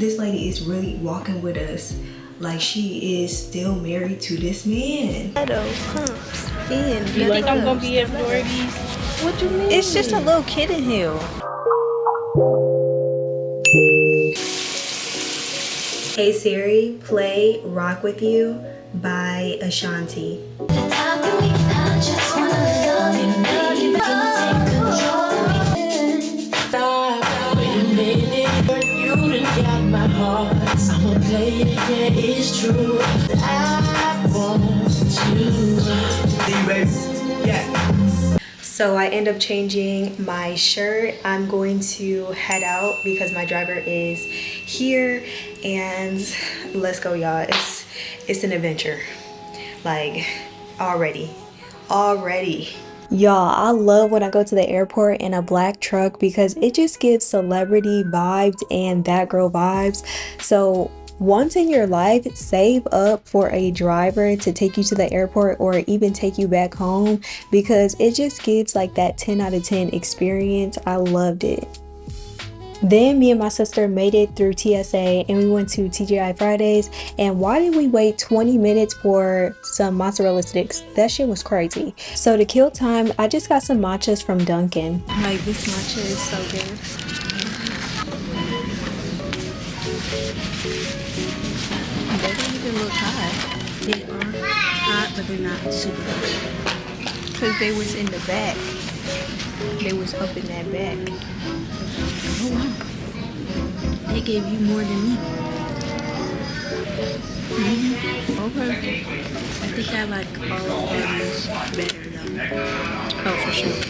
This lady is really walking with us like she is still married to this man. You like I'm gonna be at Floridi's? What you mean? It's just a little kid in here. Hey Siri, play Rock With You by Ashanti. So I end up changing my shirt. I'm going to head out because my driver is here, and let's go, y'all. It's an adventure, like already. Y'all, I love when I go to the airport in a black truck because it just gives celebrity vibes and that girl vibes. So once in your life, save up for a driver to take you to the airport or even take you back home, because it just gives like that 10 out of 10 experience. I loved it. Then me and my sister made it through TSA and we went to TGI Fridays. And why did we wait 20 minutes for some mozzarella sticks? That shit was crazy. So to kill time, I just got some matchas from Dunkin'. Like, this matcha is so good. They don't even look hot. They are hot, but they're not super hot. Because they was in the back. They was up in that back. Oh wow. They gave you more than me. Okay. I think I like all of these better though. Oh, for sure.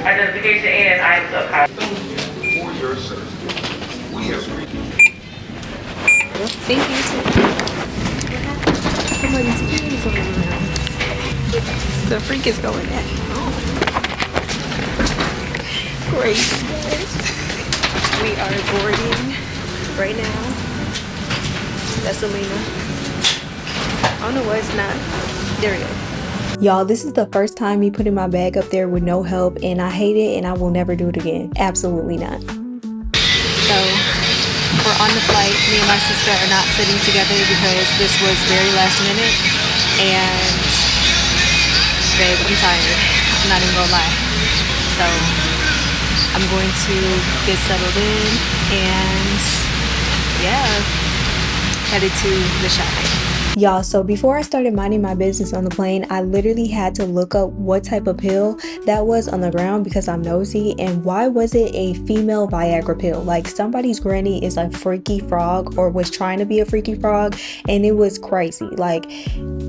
Identification and items of house. For your service, we have Thank you. Somebody's keys on around. The freak is going at great. We are boarding right now. That's Selena. Oh no, it's not. There we go. Y'all, this is the first time me putting my bag up there with no help, and I hate it and I will never do it again. Absolutely not. So we're on the flight. Me and my sister are not sitting together because this was very last minute, and babe, I'm tired. I'm not even gonna lie. So I'm going to get settled in and yeah, headed to the shopping. Y'all, so before I started minding my business on the plane, I literally had to look up what type of pill that was on the ground because I'm nosy. And why was it a female Viagra pill? Like, somebody's granny is a freaky frog or was trying to be a freaky frog, and it was crazy. Like,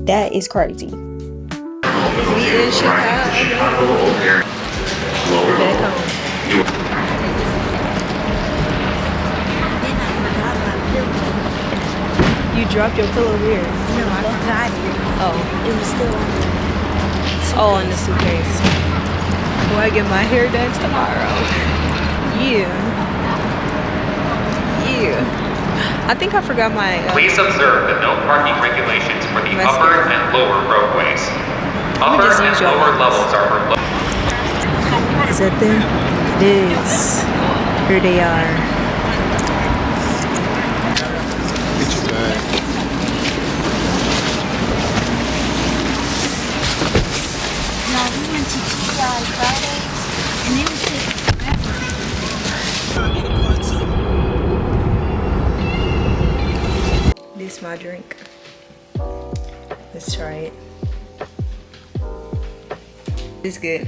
that is crazy. We in Chicago. Back home. You dropped your pillow where? No, I forgot it. Oh. It was still on the suitcase. Oh, in the suitcase. Well, I get my hair done tomorrow. Yeah. I think I forgot my... Please observe the no parking regulations for the mascara. upper and lower roadways. Upper just and use your lower hands. levels are for Is that them? It is. Here they are. No, we went to TGI Fridays, and it was taking forever. This is my drink. Let's try it. It's good.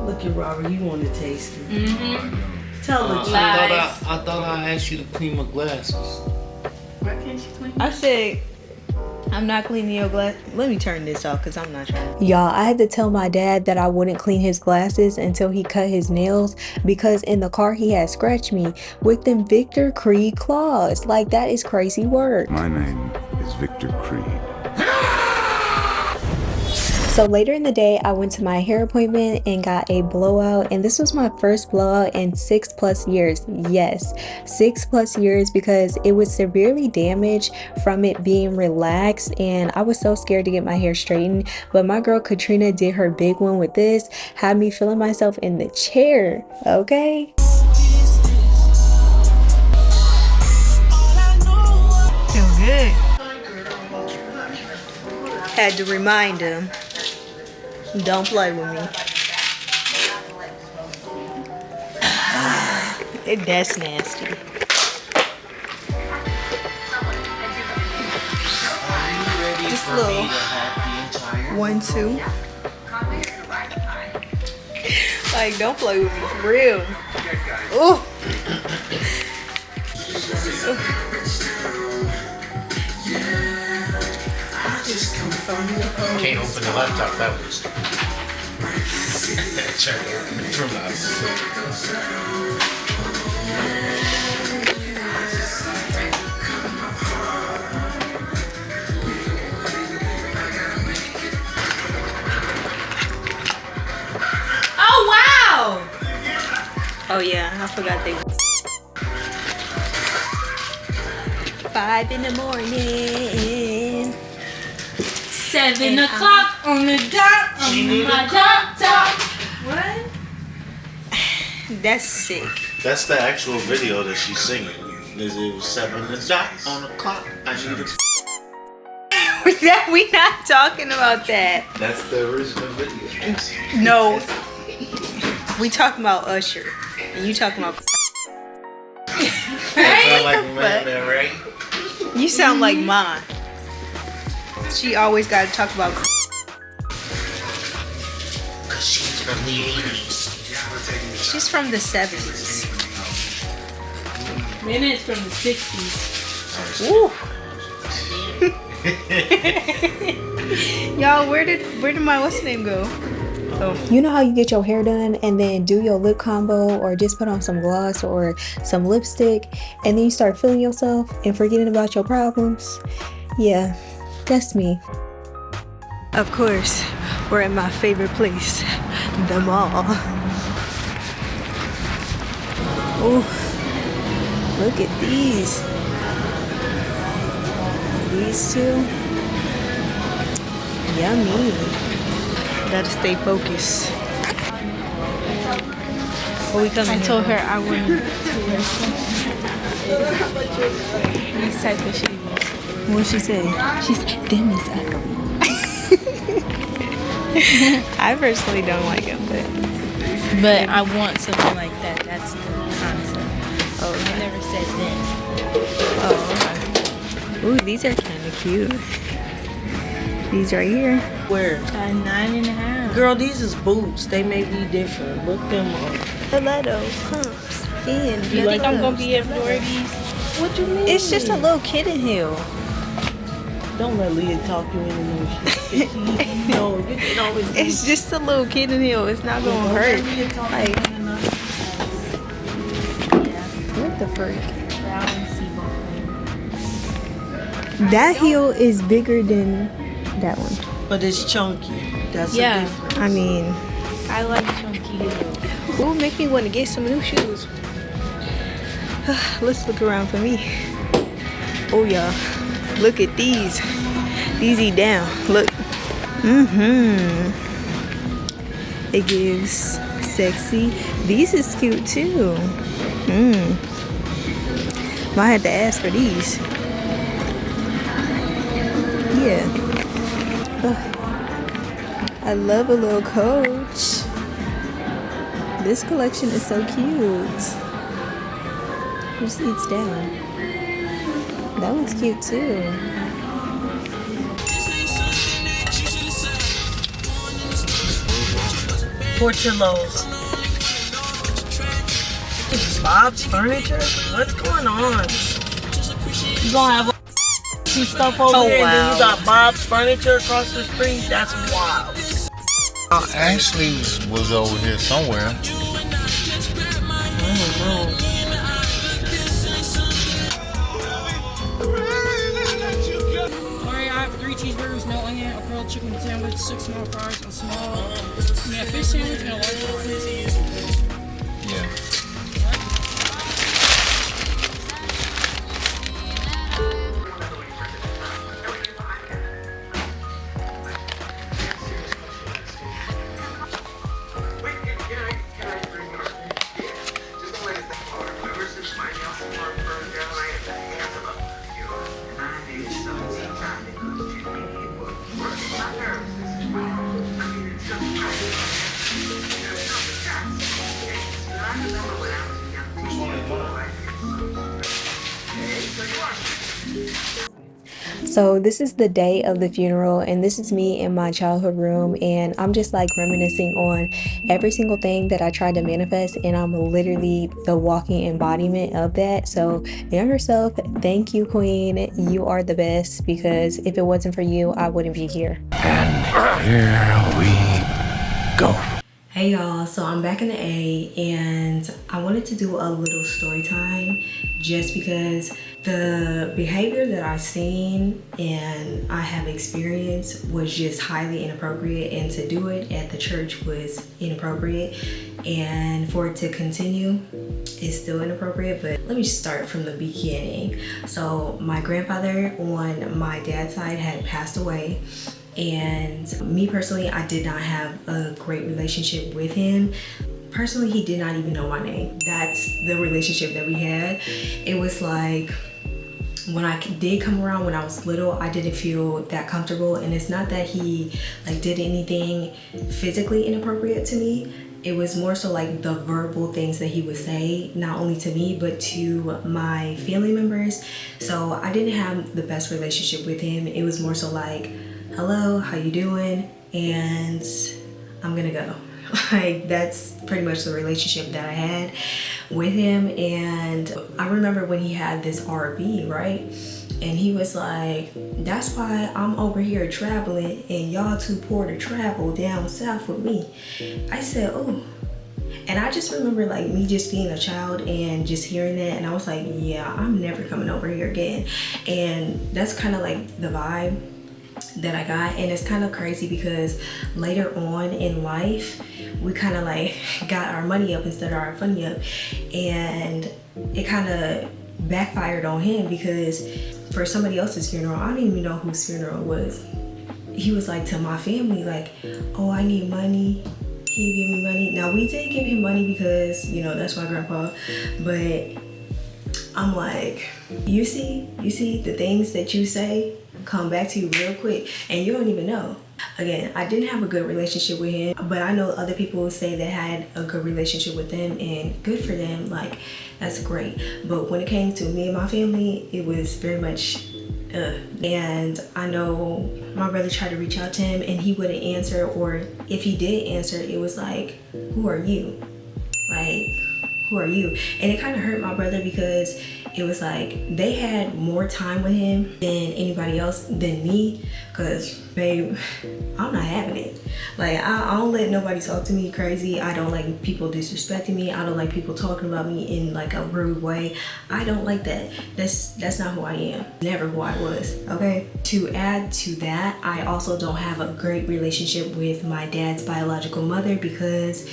Look at Robert, you want to taste it. Tell the truth. I thought I asked you to clean my glasses. Why can't you clean? I said, I'm not cleaning your glass. Let me turn this off because I'm not trying. Y'all, I had to tell my dad that I wouldn't clean his glasses until he cut his nails, because in the car he had scratched me with them Victor Creed claws. Like, that is crazy work. My name is Victor Creed. So later in the day, I went to my hair appointment and got a blowout, and this was my first blowout in 6+ years. Yes, 6+ years, because it was severely damaged from it being relaxed, and I was so scared to get my hair straightened. But my girl Katrina did her big one with this, had me feeling myself in the chair. Okay. Had to remind him. Don't play with me. That's nasty. Just a little 1-2. Like, don't play with me for real. Ooh. Can't open the laptop that way. From Oh wow! Oh yeah, I forgot they. 5 in the morning. 7 o'clock on the dot. On my dot. What? That's sick. That's the actual video that she's singing. It was 7 o'clock on the clock. I need to. We not talking about that. That's the original video. No. We talking about Usher. And you talking about. That sound like man there, right? You sound like mine. She always got to talk about. Cause she's from the 80s. She's from the 70s. Minutes from the 60s. Woo. Y'all, where did my what's the name go? Oh. You know how you get your hair done and then do your lip combo or just put on some gloss or some lipstick and then you start feeling yourself and forgetting about your problems? Yeah, that's me. Of course, we're at my favorite place, the mall. Oh, look at these. These two. Yummy. Gotta stay focused. What we coming? I told her I wouldn't wear these type of shoes. What'd she say? She said, them is ugly. I personally don't like them, But I want something like that. That's the concept. oh, I never said then. oh. Ooh, these are kind of cute. These right here. Where? 9.5. Girl, these is boots. They may be different. Look them up. Stiletto pumps. And You think I'm gonna be able to wear these? What you mean? It's just a little kitten heel. Don't let Leah talk you into no shit. No, you can always. It's just a little kitten heel. It's not gonna hurt. Like, what the frick? That heel is bigger than that one. But it's chunky. That's Yeah. a difference. I mean, I like chunky heels. ooh, make me want to get some new shoes. Let's look around for me. Oh yeah, look at these. These eat down. Look. It gives sexy. These is cute too. Might have to ask for these. Yeah. I love a little coach. This collection is so cute. It just eats down. That one's cute too. Portillo's. Bob's Furniture? What's going on? You gonna have some stuff over Oh, here and then wow. you got Bob's Furniture across the street? That's wild. Ashley was over here somewhere. I don't know. Alright, I have 3 cheeseburgers, no onion, a grilled chicken sandwich, 6 small fries, a small fish sandwich, and a large roll, please. Yeah. So this is the day of the funeral, and this is me in my childhood room, and I'm just like reminiscing on every single thing that I tried to manifest, and I'm literally the walking embodiment of that. So younger self, thank you, Queen. You are the best, because if it wasn't for you, I wouldn't be here. And here we go. Hey y'all, so I'm back in the A, and I wanted to do a little story time just because the behavior that I've seen and I have experienced was just highly inappropriate, and to do it at the church was inappropriate, and for it to continue is still inappropriate. But let me start from the beginning. So my grandfather on my dad's side had passed away. And me personally, I did not have a great relationship with him. Personally, he did not even know my name. That's the relationship that we had. It was like, when I did come around when I was little, I didn't feel that comfortable. And it's not that he like did anything physically inappropriate to me. It was more so like the verbal things that he would say, not only to me, but to my family members. So I didn't have the best relationship with him. It was more so like, hello, how you doing? And I'm gonna go. Like, that's pretty much the relationship that I had with him. And I remember when he had this RV, right? And he was like, that's why I'm over here traveling and y'all too poor to travel down south with me. I said, oh. And I just remember like me just being a child and just hearing that, and I was like, yeah, I'm never coming over here again. And that's kind of like the vibe that I got. And it's kind of crazy because later on in life, we kind of like got our money up instead of our funny up, and it kind of backfired on him because for somebody else's funeral, I didn't even know whose funeral it was. He was like to my family like, oh, I need money, can you give me money? Now we did give him money because, you know, that's my grandpa, but I'm like, you see the things that you say come back to you real quick and you don't even know. Again, I didn't have a good relationship with him, but I know other people say they had a good relationship with them, and good for them, like that's great. But when it came to me and my family, it was very much and I know my brother tried to reach out to him and he wouldn't answer, or if he did answer, it was like, who are you? Like, who are you? And it kind of hurt my brother because it was like they had more time with him than anybody else than me, because babe, I'm not having it. Like, I don't let nobody talk to me crazy. I don't like people disrespecting me. I don't like people talking about me in like a rude way. I don't like that. That's not who I am. Never who I was, okay? To add to that, I also don't have a great relationship with my dad's biological mother because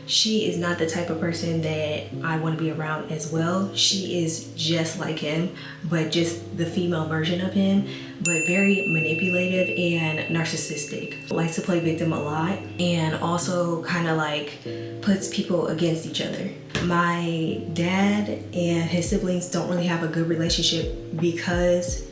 she is not the type of person that I want to be around as well. She is just like him, but just the female version of him, but very manipulative and narcissistic. Likes to play victim a lot, and also kind of like puts people against each other. My dad and his siblings don't really have a good relationship because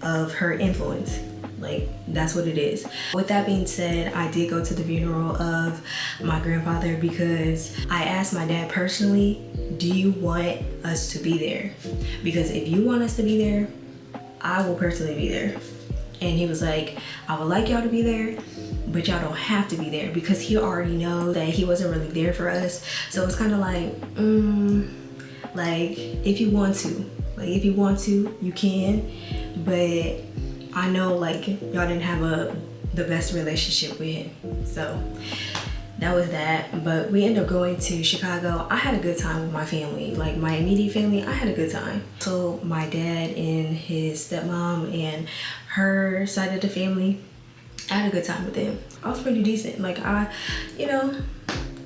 of her influence. Like, that's what it is. With that being said, I did go to the funeral of my grandfather because I asked my dad personally, do you want us to be there? Because if you want us to be there, I will personally be there. And he was like, I would like y'all to be there, but y'all don't have to be there, because he already knows that he wasn't really there for us. So it's kind of like, like, if you want to, you can, but I know like y'all didn't have the best relationship with him. So that was that. But we ended up going to Chicago. I had a good time with my family, like my immediate family. I had a good time. So my dad and his stepmom and her side of the family, I had a good time with them. I was pretty decent. Like, I, you know,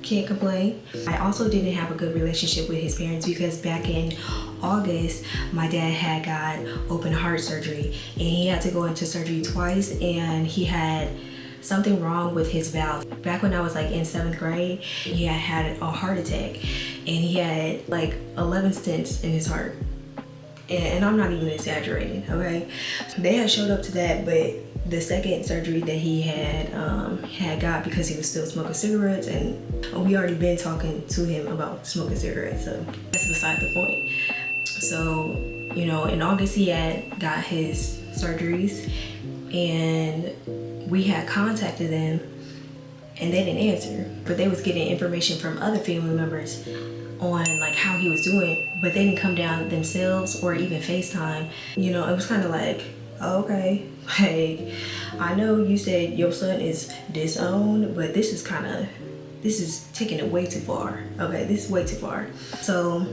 can't complain. I also didn't have a good relationship with his parents because back in August, my dad had got open heart surgery and he had to go into surgery twice, and he had something wrong with his valve. Back when I was like in 7th grade, he had a heart attack and he had like 11 stents in his heart. And I'm not even exaggerating, okay? They had showed up to that, but the second surgery that he had got, because he was still smoking cigarettes, and we already been talking to him about smoking cigarettes, so that's beside the point. So You know, in August he had got his surgeries, and we had contacted them and they didn't answer, but they was getting information from other family members on like how he was doing, but they didn't come down themselves or even FaceTime. You know, it was kind of like, okay, like, I know you said your son is disowned, but this is taking it way too far. Okay, this is way too far. So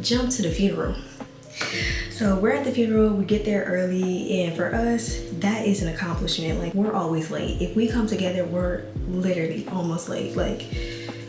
jump to the funeral. So we're at the funeral, we get there early, and for us, that is an accomplishment. Like, we're always late. If we come together, we're literally almost late. Like,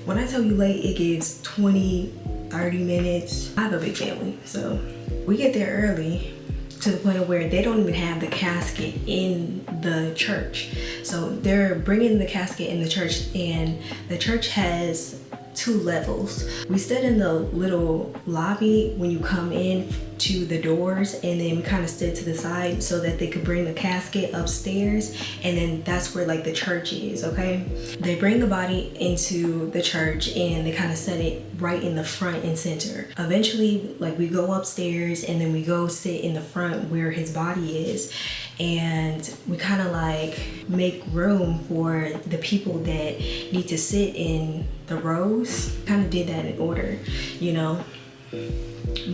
when I tell you late, it gives 20, 30 minutes. I have a big family, so we get there early to the point of where they don't even have the casket in the church. So they're bringing the casket in the church, and the church has 2 levels. We stood in the little lobby when you come in to the doors, and then we kind of stood to the side so that they could bring the casket upstairs, and then that's where like the church is. Okay, they bring the body into the church and they kind of set it right in the front and center. Eventually, like, we go upstairs and then we go sit in the front where his body is, and we kind of like make room for the people that need to sit in the rows. Kind of did that in order, you know.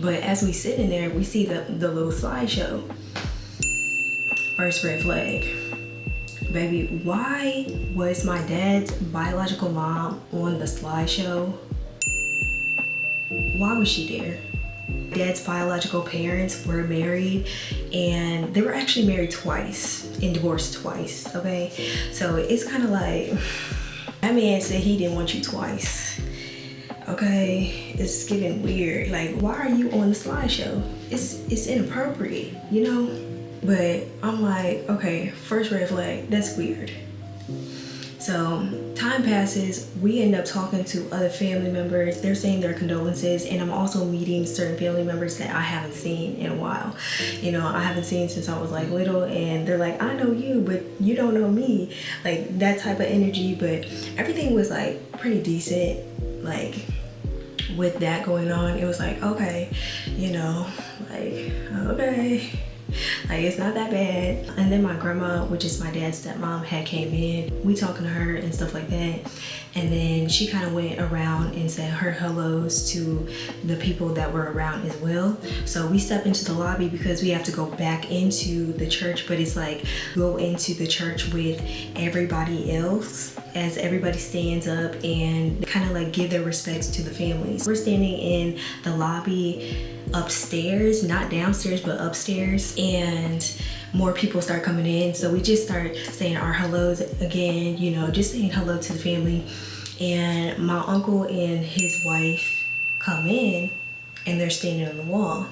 But as we sit in there, we see the little slideshow. First red flag. Baby, why was my dad's biological mom on the slideshow? Why was she there? Dad's biological parents were married, and they were actually married twice and divorced twice, okay? So it's kind of like, that man said he didn't want you twice. Okay, it's getting weird. Like, why are you on the slideshow? It's inappropriate, you know? But I'm like, okay, first red flag, that's weird. So time passes, we end up talking to other family members. They're saying their condolences, and I'm also meeting certain family members that I haven't seen in a while. You know, I haven't seen since I was like little, and they're like, I know you, but you don't know me. Like, that type of energy. But everything was like pretty decent. Like, with that going on, it was like, okay, you know, like, okay, like, it's not that bad. And then my grandma, which is my dad's stepmom, had came in. We talking to her and stuff like that, and then she kind of went around and said her hellos to the people that were around as well. So we step into the lobby because we have to go back into the church, but it's like go into the church with everybody else as everybody stands up and kind of like give their respects to the families. We're standing in the lobby upstairs, not downstairs, but upstairs, and more people start coming in. So we just start saying our hellos again, you know, just saying hello to the family. And my uncle and his wife come in, and they're standing on the wall.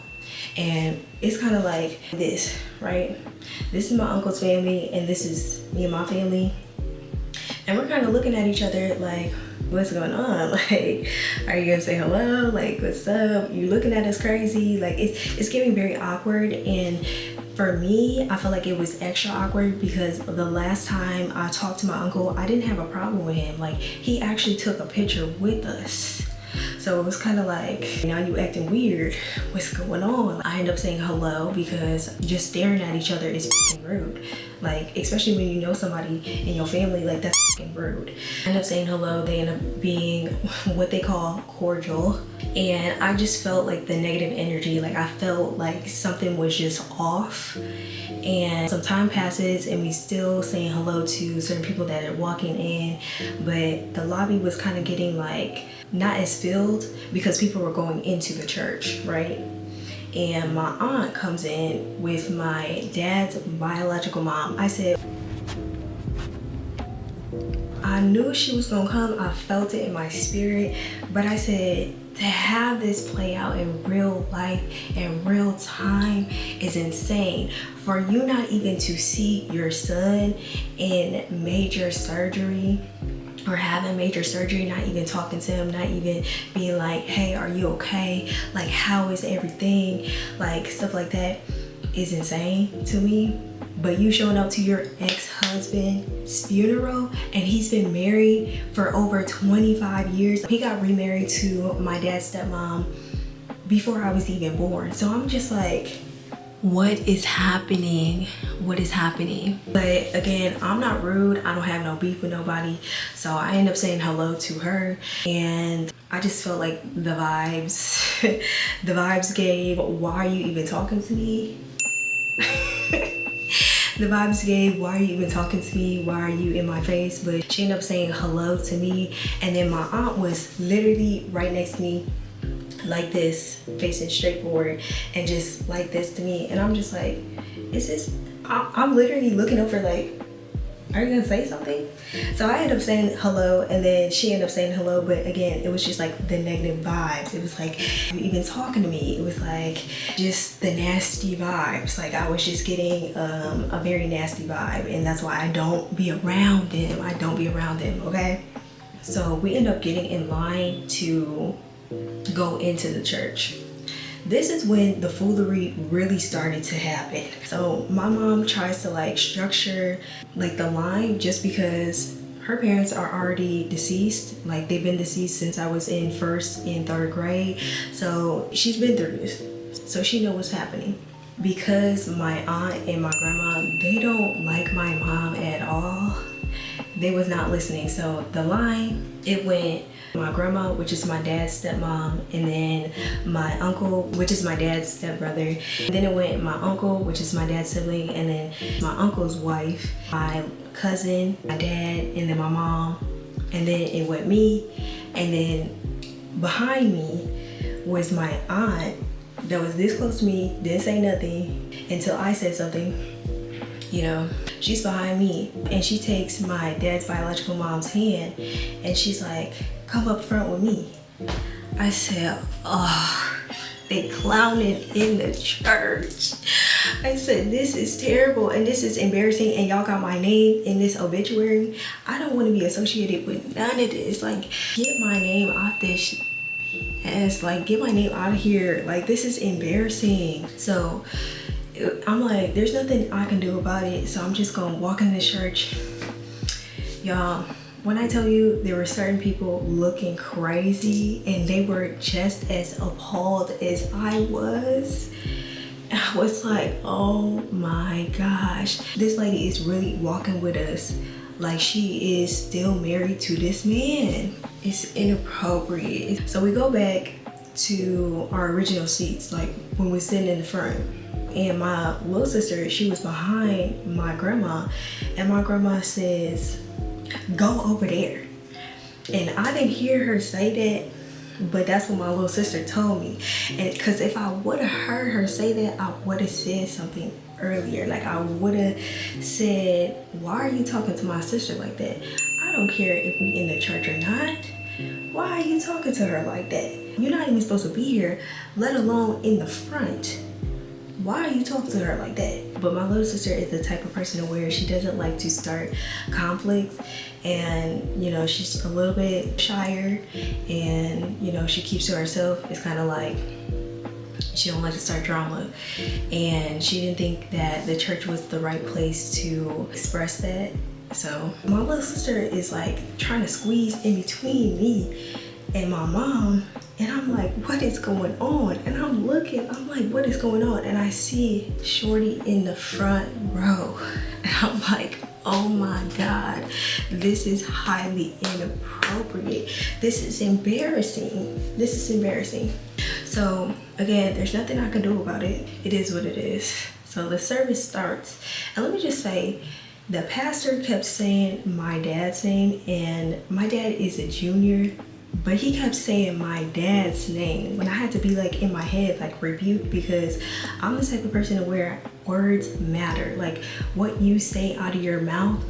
And it's kind of like this, right? This is my uncle's family, and this is me and my family. And we're kind of looking at each other like, what's going on? Like, are you gonna say hello? Like, what's up? You looking at us crazy? Like, it's getting very awkward. And for me, I feel like it was extra awkward because the last time I talked to my uncle, I didn't have a problem with him. Like, he actually took a picture with us. So it was kind of like, now you acting weird. What's going on? I end up saying hello because just staring at each other is f***ing rude. Like, especially when you know somebody in your family, like, that's f***ing rude. I end up saying hello. They end up being what they call cordial. And I just felt like the negative energy. Like, I felt like something was just off. And some time passes and we still saying hello to certain people that are walking in. But the lobby was kind of getting like, not as filled because people were going into the church, right? And my aunt comes in with my dad's biological mom. I said, I knew she was gonna come. I felt it in my spirit. But I said, to have this play out in real life, in real time, is insane. For you not even to see your son in major surgery, or having major surgery, not even talking to him, not even being like, hey, are you okay? Like, how is everything? Like, stuff like that is insane to me. But you showing up to your ex-husband's funeral, and he's been married for over 25 years. He got remarried to my dad's stepmom before I was even born. So I'm just like, what is happening? What is happening? But again, I'm not rude. I don't have no beef with nobody. So I end up saying hello to her, and I just felt like the vibes, the vibes gave, why are you even talking to me? The vibes gave, why are you even talking to me? Why are you in my face? But she ended up saying hello to me. And then my aunt was literally right next to me, like this, facing straight forward, and just like this to me. And I'm just like, is this, I'm literally looking over like, are you gonna say something? So I ended up saying hello, and then she ended up saying hello, but again, it was just like the negative vibes. It was like, you even talking to me, it was like just the nasty vibes. Like I was just getting a very nasty vibe, and that's why I don't be around them. I don't be around them, okay? So we end up getting in line to go into the church. This is when the foolery really started to happen. So my mom tries to like structure like the line, just because her parents are already deceased. Like they've been deceased since I was in 1st and 3rd grade. So she's been through this. So she knows what's happening. Because my aunt and my grandma, they don't like my mom at all. They was not listening. So the line, it went my grandma, which is my dad's stepmom, and then my uncle, which is my dad's stepbrother. And then it went my uncle, which is my dad's sibling, and then my uncle's wife, my cousin, my dad, and then my mom. And then it went me, and then behind me was my aunt that was this close to me, didn't say nothing until I said something. You know, she's behind me, and she takes my dad's biological mom's hand, and she's like, come up front with me. I said, oh, they clowning in the church. I said, this is terrible, and this is embarrassing, and y'all got my name in this obituary. I don't want to be associated with none of this. Like, get my name out this BS. Like, get my name out of here. Like, this is embarrassing. So I'm like, there's nothing I can do about it, so I'm just gonna walk in the church. Y'all, when I tell you there were certain people looking crazy, and they were just as appalled as I was like, oh my gosh, this lady is really walking with us like she is still married to this man. It's inappropriate. So we go back to our original seats, like when we're sitting in the front. And my little sister, she was behind my grandma, and my grandma says, go over there. And I didn't hear her say that, but that's what my little sister told me. And because if I would have heard her say that, I would have said something earlier. Like I would have said, why are you talking to my sister like that? I don't care if we in the church or not. Why are you talking to her like that? You're not even supposed to be here, let alone in the front. Why are you talking to her like that? But my little sister is the type of person where she doesn't like to start conflicts, and you know, she's a little bit shyer, and you know, she keeps to herself. It's kind of like she don't like to start drama, and she didn't think that the church was the right place to express that. So my little sister is like trying to squeeze in between me and my mom, and I'm like, what is going on? And I'm looking, I'm like, what is going on? And I see Shorty in the front row, and I'm like, oh my God, this is highly inappropriate. This is embarrassing. This is embarrassing. So again, there's nothing I can do about it. It is what it is. So the service starts, and let me just say, the pastor kept saying my dad's name, and my dad is a junior, but he kept saying my dad's name when I had to be like in my head, like rebuked, because I'm the type of person where words matter. Like what you say out of your mouth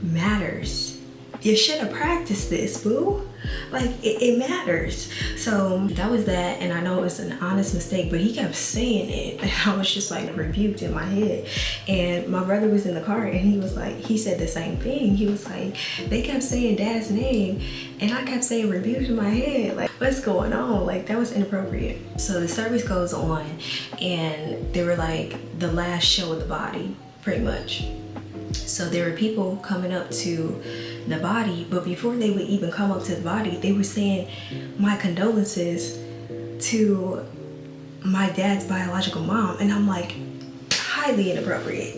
matters. You should have practiced this, boo. Like it matters. So that was that, and I know it was an honest mistake, but he kept saying it, and I was just like rebuked in my head. And my brother was in the car, and he was like, he said the same thing. He was like, they kept saying dad's name, and I kept saying rebuked in my head. Like, what's going on? Like, that was inappropriate. So the service goes on, and they were like the last show of the body, pretty much. So there were people coming up to the body, but before they would even come up to the body, they were saying my condolences to my dad's biological mom. And I'm like, highly inappropriate.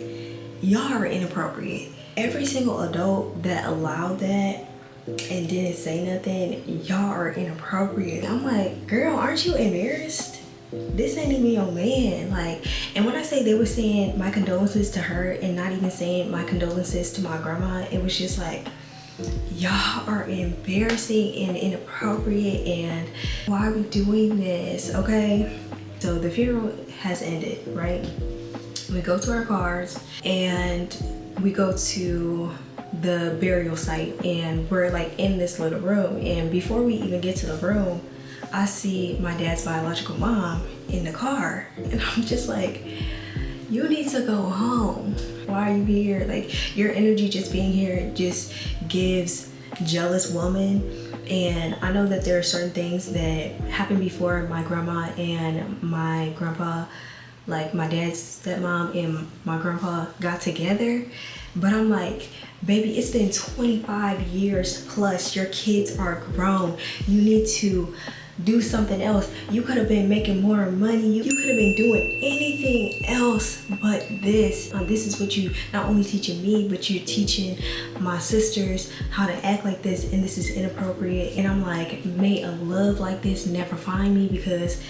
Y'all are inappropriate. Every single adult that allowed that and didn't say nothing, y'all are inappropriate. I'm like, girl, aren't you embarrassed? This ain't even your man. Like, and when I say they were saying my condolences to her and not even saying my condolences to my grandma, it was just like, y'all are embarrassing and inappropriate, and why are we doing this? Okay, so the funeral has ended, right? We go to our cars and we go to the burial site, and we're like in this little room, and before we even get to the room, I see my dad's biological mom in the car, and I'm just like, you need to go home. Why are you here? Like, your energy just being here just gives jealous woman. And I know that there are certain things that happened before my grandma and my grandpa, like my dad's stepmom and my grandpa got together. But I'm like, baby, it's been 25 years plus. Your kids are grown. You need to do something else. You could have been making more money. You could have been doing anything else but this. This is what you not only teaching me, but you're teaching my sisters how to act like this, and this is inappropriate. And I'm like, may a love like this never find me, because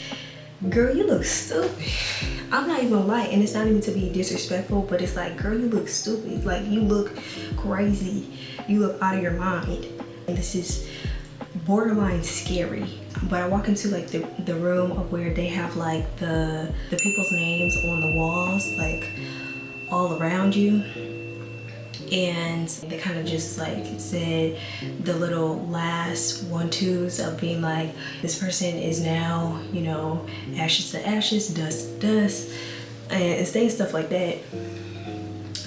girl, you look stupid. I'm not even gonna lie, and it's not even to be disrespectful, but it's like, girl, you look stupid. Like, you look crazy. You look out of your mind. And this is borderline scary. But I walk into like the room of where they have like the people's names on the walls, like all around you. And they kind of just like said the little last 1-2s of being like, this person is now, you know, ashes to ashes, dust to dust, and saying stuff like that.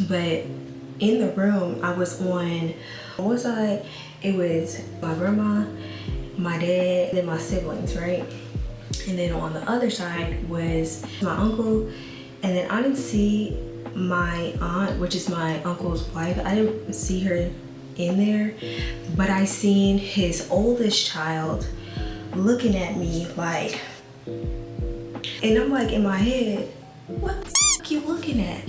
But in the room, I was on one side, it was my grandma, my dad, then my siblings, right? And then on the other side was my uncle, and then I didn't see my aunt, which is my uncle's wife. I didn't see her in there, but I seen his oldest child looking at me like, and I'm like in my head, what the f you looking at?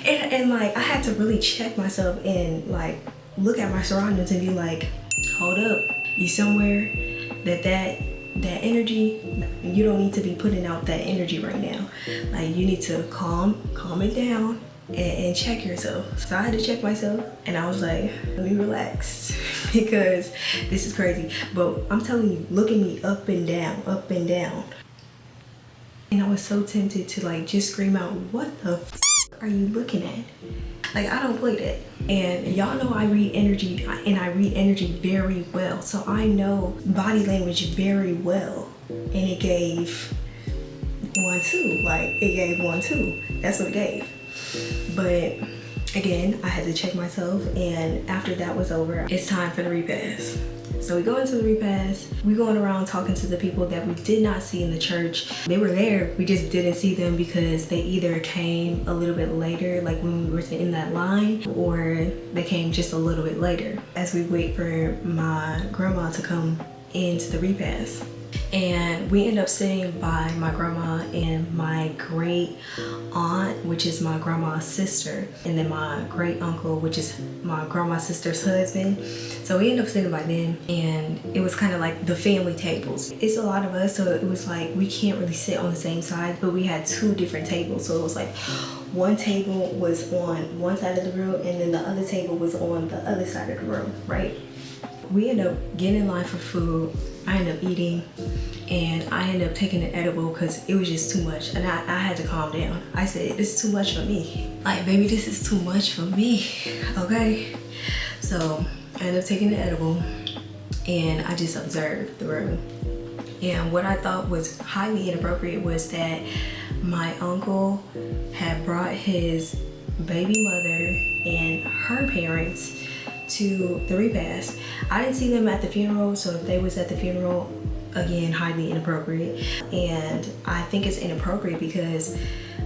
And like, I had to really check myself and like look at my surroundings and be like, hold up, you somewhere that energy, you don't need to be putting out that energy right now. Like, you need to calm it down and check yourself. So I had to check myself, and I was like, let me relax because this is crazy. But I'm telling you, look at me up and down, up and down. And I was so tempted to like just scream out, what the f are you looking at? Like, I don't play that. And y'all know I read energy, and I read energy very well. So I know body language very well. And it gave 1-2, like it gave 1-2. That's what it gave. But again, I had to check myself, and after that was over, it's time for the repast. So we go into the repast, we going around talking to the people that we did not see in the church. They were there, we just didn't see them because they either came a little bit later, like when we were in that line, or they came just a little bit later as we wait for my grandma to come into the repast. And we end up sitting by my grandma and my great aunt, which is my grandma's sister, and then my great uncle, which is my grandma's sister's husband. So we ended up sitting by them, and it was kind of like the family tables. It's a lot of us, so it was like we can't really sit on the same side, but we had 2 different tables. So it was like one table was on one side of the room, and then the other table was on the other side of the room, right? We ended up getting in line for food. I ended up eating, and I ended up taking an edible because it was just too much, and I had to calm down. I said, this is too much for me. Like, baby, this is too much for me, okay? So I ended up taking the edible, and I just observed the room. And what I thought was highly inappropriate was that my uncle had brought his baby mother and her parents to the repast. I didn't see them at the funeral, so if they was at the funeral, again, highly inappropriate. And I think it's inappropriate because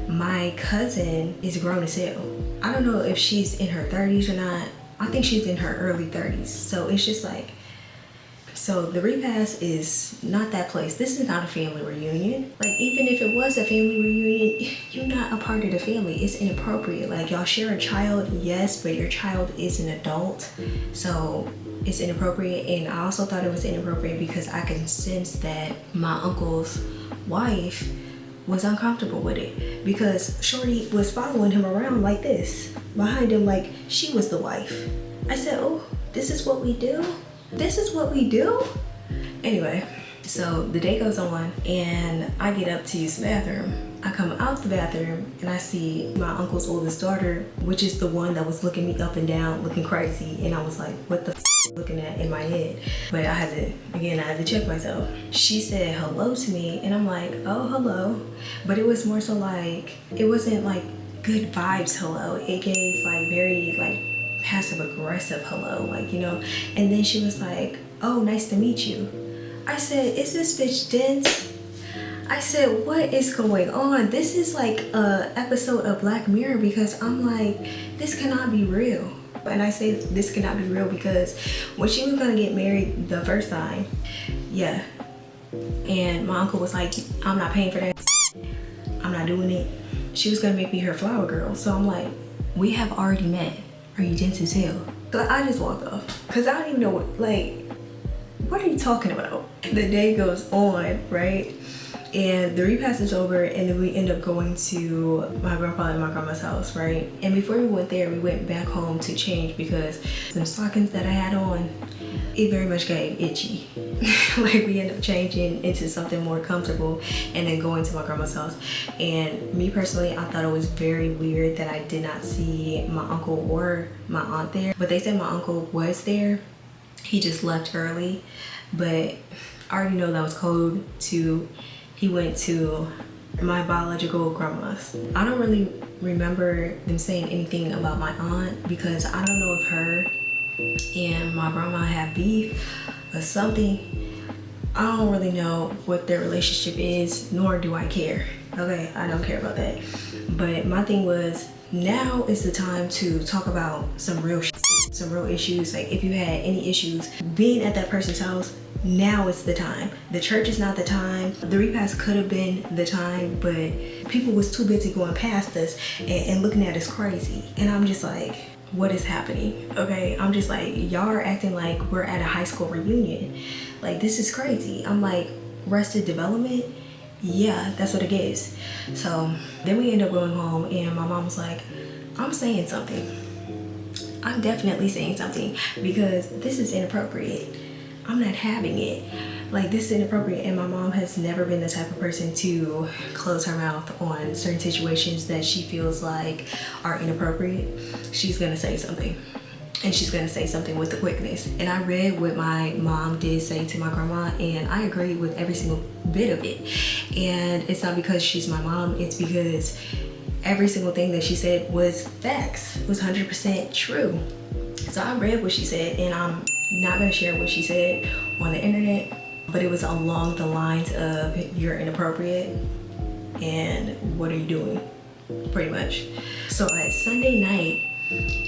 my cousin is grown as hell. I don't know if she's in her 30s or not. I think she's in her early 30s. So it's just like, So the repast is not that place. This is not a family reunion. Like, even if it was a family reunion, you're not a part of the family. It's inappropriate. Like, y'all share a child, yes, but your child is an adult. So it's inappropriate. And I also thought it was inappropriate because I can sense that my uncle's wife was uncomfortable with it, because Shorty was following him around like this, behind him, like she was the wife. I said, oh, this is what we do? This is what we do? Anyway, so the day goes on and I get up to use the bathroom. I come out the bathroom and I see my uncle's oldest daughter, which is the one that was looking me up and down, looking crazy. And I was like, what the f looking at in my head? But I had to check myself. She said hello to me and I'm like, oh, hello. But it was more so like, it wasn't like good vibes hello. It gave like very like passive aggressive hello, like, you know. And then she was like, oh, nice to meet you. I said, is this bitch dense? I said, what is going on? This is like a episode of Black Mirror, because I'm like, this cannot be real. And I say this cannot be real because when she was gonna get married the first time, yeah, and my uncle was like, I'm not paying for that. I'm not doing it. She was gonna make me her flower girl. So I'm like, we have already met. Are you dense as hell? So I just walked off because I don't even know what are you talking about? The day goes on, right? And the repast is over, and then we end up going to my grandpa and my grandma's house, right? And before we went there, we went back home to change because some stockings that I had on, it very much got itchy. Like, we ended up changing into something more comfortable and then going to my grandma's house. And me personally, I thought it was very weird that I did not see my uncle or my aunt there. But they said my uncle was there. He just left early. But I already know that was code to, he went to my biological grandma's. I don't really remember them saying anything about my aunt because I don't know if her and my grandma had beef or something. I don't really know what their relationship is, nor do I care. Okay, I don't care about that. But my thing was, now is the time to talk about some real shit, some real issues. Like, if you had any issues being at that person's house, now is the time. The church is not the time. The repast could have been the time, but people was too busy going past us and looking at us crazy. And I'm just like, what is happening? Okay, I'm just like, y'all are acting like we're at a high school reunion. Like, this is crazy. I'm like, Arrested Development? Yeah, that's what it is. So then we end up going home and my mom was like, I'm saying something. I'm definitely saying something because this is inappropriate. I'm not having it. Like, this is inappropriate. And my mom has never been the type of person to close her mouth on certain situations that she feels like are inappropriate. She's gonna say something. And she's gonna say something with the quickness. And I read what my mom did say to my grandma, and I agree with every single bit of it. And it's not because she's my mom, it's because every single thing that she said was facts, was 100% true. So I read what she said, and I'm not gonna share what she said on the internet, but it was along the lines of, you're inappropriate and what are you doing, pretty much. So at Sunday night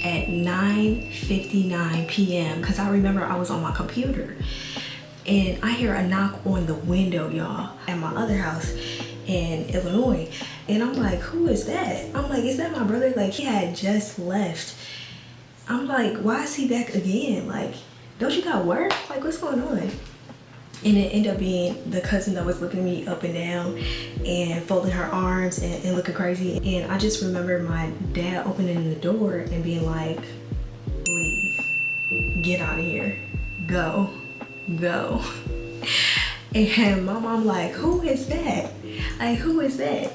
at 9:59 p.m., because I remember I was on my computer and I hear a knock on the window, y'all, at my other house in Illinois. And I'm like, who is that? I'm like, is that my brother? Like, he had just left. I'm like, why is he back again? Like, don't you got work? Like, what's going on? And it ended up being the cousin that was looking at me up and down and folding her arms and looking crazy. And I just remember my dad opening the door and being like, leave, get out of here, go. And my mom like, who is that? Like, who is that?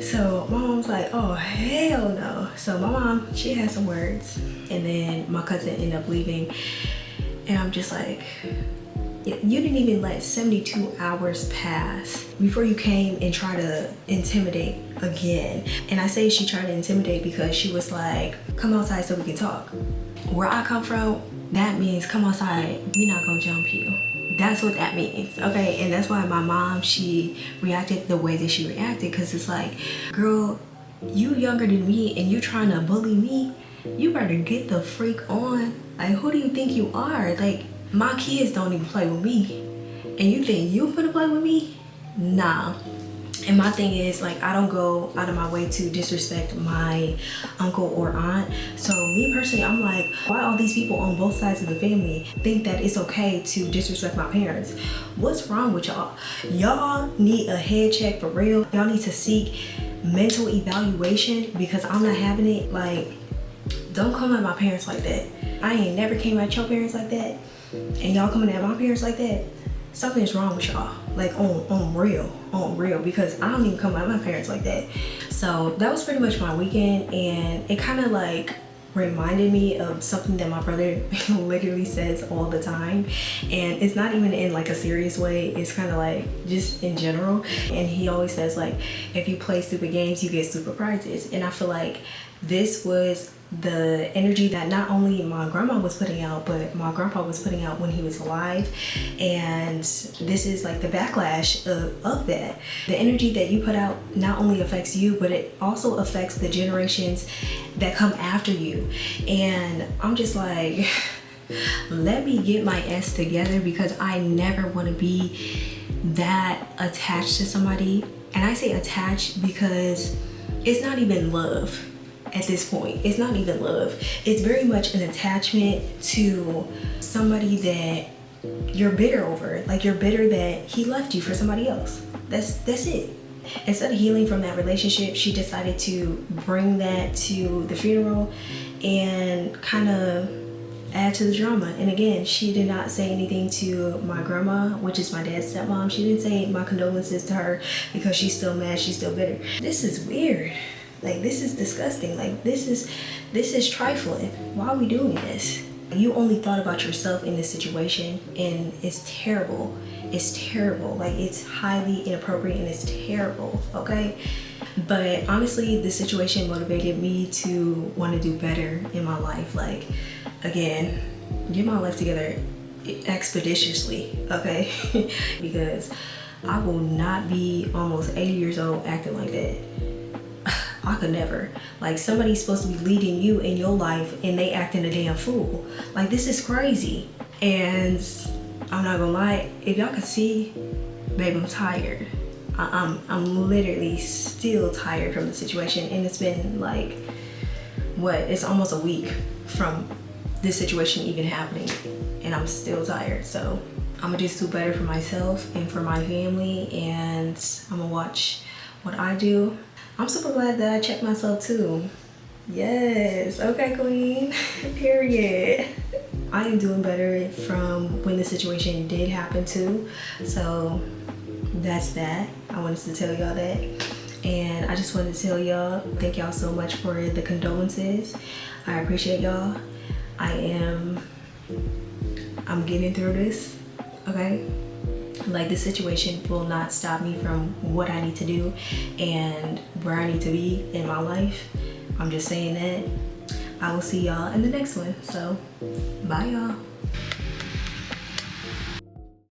So my mom's like, oh, hell no. So my mom, she had some words. And then my cousin ended up leaving. And I'm just like, you didn't even let 72 hours pass before you came and tried to intimidate again. And I say she tried to intimidate because she was like, come outside so we can talk. Where I come from, that means come outside, we're not gonna jump you. That's what that means, okay? And that's why my mom, she reacted the way that she reacted, because it's like, girl, you younger than me and you trying to bully me, you better get the freak on. Like, who do you think you are? Like, My kids don't even play with me. And you think you finna play with me? Nah. And my thing is, like, I don't go out of my way to disrespect my uncle or aunt. So me personally, I'm like, why all these people on both sides of the family think that it's okay to disrespect my parents? What's wrong with y'all? Y'all need a head check for real. Y'all need to seek mental evaluation, because I'm not having it. Like, don't come at my parents like that. I ain't never came at your parents like that. And y'all coming at my parents like that. Something's wrong with y'all, like on real, because I don't even come at my parents like that. So that was pretty much my weekend, and it kind of like reminded me of something that my brother literally says all the time, and it's not even in like a serious way, it's kind of like just in general. And he always says, like, if you play stupid games, you get stupid prizes. And I feel like this was the energy that not only my grandma was putting out, but my grandpa was putting out when he was alive. And this is like the backlash of that. The energy that you put out not only affects you, but it also affects the generations that come after you. And I'm just like, let me get my S together, because I never want to be that attached to somebody. And I say attached because it's not even love. At this point, it's not even love. It's very much an attachment to somebody that you're bitter over. Like, you're bitter that he left you for somebody else. That's it. Instead of healing from that relationship, she decided to bring that to the funeral and kind of add to the drama. And again, she did not say anything to my grandma, which is my dad's stepmom. She didn't say my condolences to her because she's still mad, she's still bitter. This is weird. Like, this is disgusting. Like, this is trifling. Why are we doing this? You only thought about yourself in this situation, and it's terrible. It's terrible. Like, it's highly inappropriate and it's terrible, okay? But honestly, this situation motivated me to want to do better in my life. Like, again, get my life together expeditiously, okay? Because I will not be almost 80 years old acting like that. I could never. Like, somebody's supposed to be leading you in your life and they acting a damn fool. Like, this is crazy. And I'm not gonna lie, if y'all could see, babe, I'm tired. I'm literally still tired from the situation, and it's been like, what, it's almost a week from this situation even happening, and I'm still tired. So I'm gonna just do better for myself and for my family, and I'm gonna watch what I do. I'm super glad that I checked myself too. Yes, okay, queen, period. I am doing better from when the situation did happen too. So that's that. I wanted to tell y'all that. And I just wanted to tell y'all, thank y'all so much for the condolences. I appreciate y'all. I'm getting through this, okay? Like, this situation will not stop me from what I need to do and where I need to be in my life. I'm just saying that. I will see y'all in the next one. So, bye y'all.